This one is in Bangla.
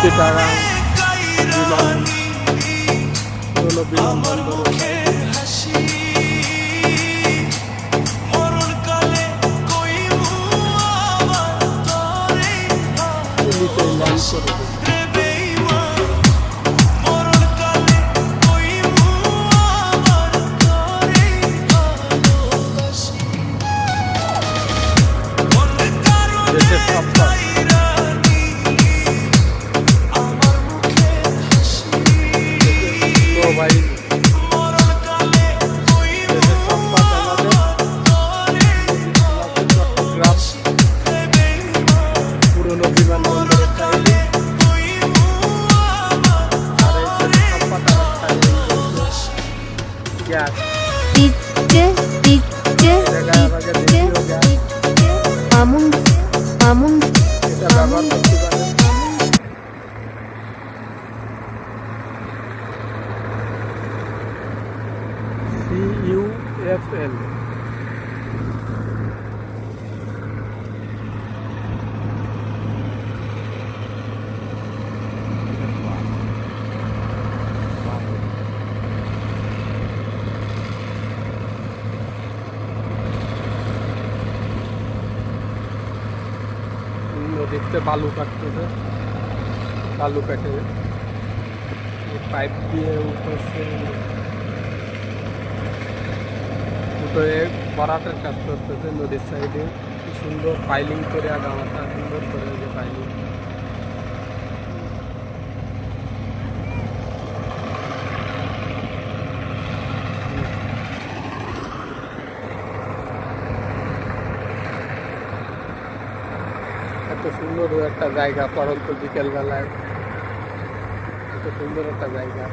চিটাগাং বিমান পুরনো বিমানবন্দর ল্যান্ড করে দেশের সব ভাই পুরনো বিমানবন্দরের সাইডে গ্যাস এটা ব্যবহার করতে পারে CUFL নদীতে বালু কাটতেছে বালু কাটে পাইপ দিয়ে উঠছে উঠে বরাটের কাজ করতেছে নদীর সাইডে কি সুন্দর পাইলিং করে গামাটা সুন্দর করে যে পাইলিং এত সুন্দর একটা জায়গা পড়ন্ত বিকেলবেলায় এত সুন্দর একটা জায়গা